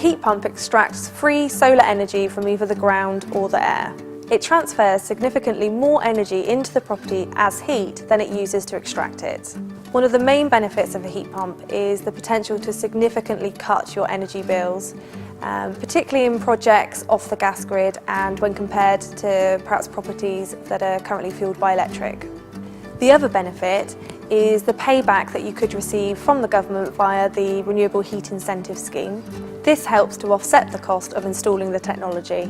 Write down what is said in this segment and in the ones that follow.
heat pump extracts free solar energy from either the ground or the air. It transfers significantly more energy into the property as heat than it uses to extract it. One of the main benefits of a heat pump is the potential to significantly cut your energy bills, particularly in projects off the gas grid and when compared to perhaps properties that are currently fuelled by electric. The other benefit is the payback that you could receive from the government via the Renewable Heat Incentive Scheme. This helps to offset the cost of installing the technology.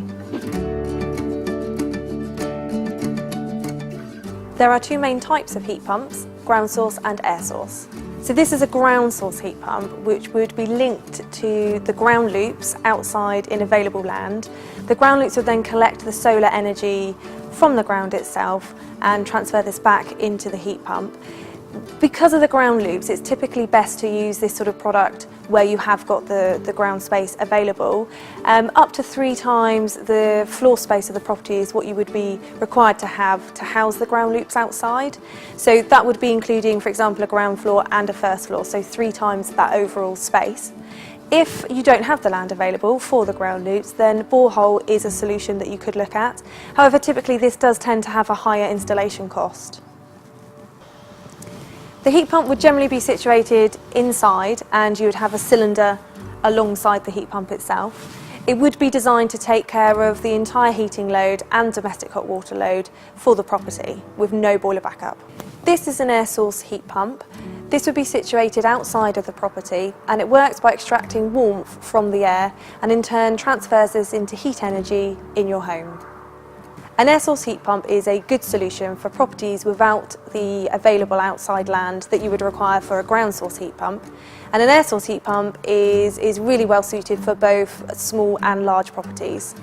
There are two main types of heat pumps, ground source and air source. So this is a ground source heat pump which would be linked to the ground loops outside in available land. The ground loops would then collect the solar energy from the ground itself and transfer this back into the heat pump. Because of the ground loops, it's typically best to use this sort of product where you have got the ground space available. Up to 3 times the floor space of the property is what you would be required to have to house the ground loops outside. So that would be including, for example, a ground floor and a first floor, so 3 times that overall space. If you don't have the land available for the ground loops, then borehole is a solution that you could look at. However, typically this does tend to have a higher installation cost. The heat pump would generally be situated inside and you would have a cylinder alongside the heat pump itself. It would be designed to take care of the entire heating load and domestic hot water load for the property with no boiler backup. This is an air source heat pump. This would be situated outside of the property and it works by extracting warmth from the air and in turn transfers this into heat energy in your home. An air source heat pump is a good solution for properties without the available outside land that you would require for a ground source heat pump. And an air source heat pump is really well suited for both small and large properties.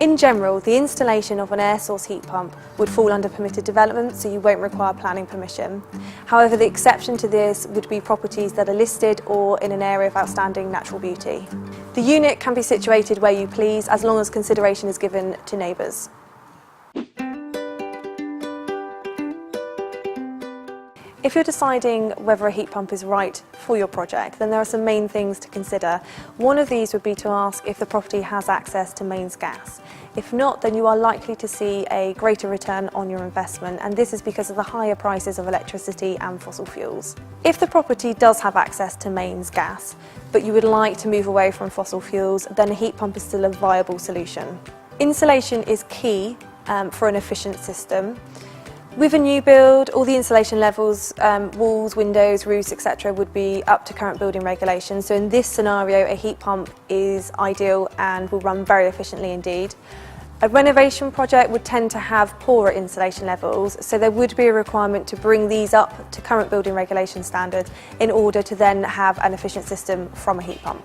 In general, the installation of an air source heat pump would fall under permitted development, so you won't require planning permission. However, the exception to this would be properties that are listed or in an area of outstanding natural beauty. The unit can be situated where you please as long as consideration is given to neighbours. If you're deciding whether a heat pump is right for your project, then there are some main things to consider. One of these would be to ask if the property has access to mains gas. If not, then you are likely to see a greater return on your investment, and this is because of the higher prices of electricity and fossil fuels. If the property does have access to mains gas, but you would like to move away from fossil fuels, then a heat pump is still a viable solution. Insulation is key for an efficient system. With a new build, all the insulation levels, walls, windows, roofs, etc. would be up to current building regulations. So in this scenario, a heat pump is ideal and will run very efficiently indeed. A renovation project would tend to have poorer insulation levels, so there would be a requirement to bring these up to current building regulation standards in order to then have an efficient system from a heat pump.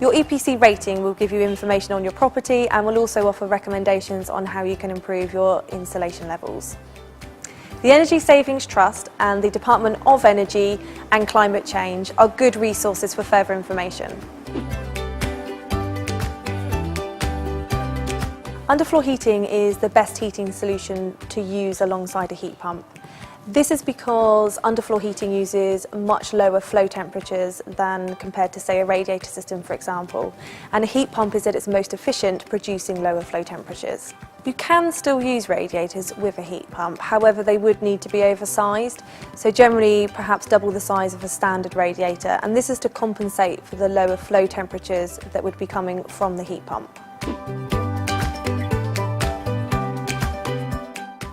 Your EPC rating will give you information on your property and will also offer recommendations on how you can improve your insulation levels. The Energy Savings Trust and the Department of Energy and Climate Change are good resources for further information. Underfloor heating is the best heating solution to use alongside a heat pump. This is because underfloor heating uses much lower flow temperatures than compared to, say, a radiator system, for example, and a heat pump is at its most efficient producing lower flow temperatures. You can still use radiators with a heat pump, however they would need to be oversized, so generally perhaps double the size of a standard radiator, and this is to compensate for the lower flow temperatures that would be coming from the heat pump.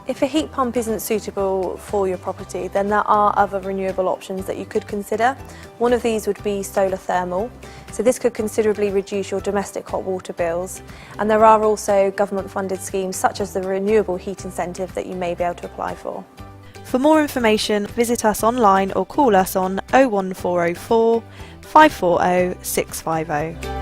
If a heat pump isn't suitable for your property, then there are other renewable options that you could consider. One of these would be solar thermal. So this could considerably reduce your domestic hot water bills. And there are also government funded schemes such as the Renewable Heat Incentive that you may be able to apply for. For more information, visit us online or call us on 01404 540 650.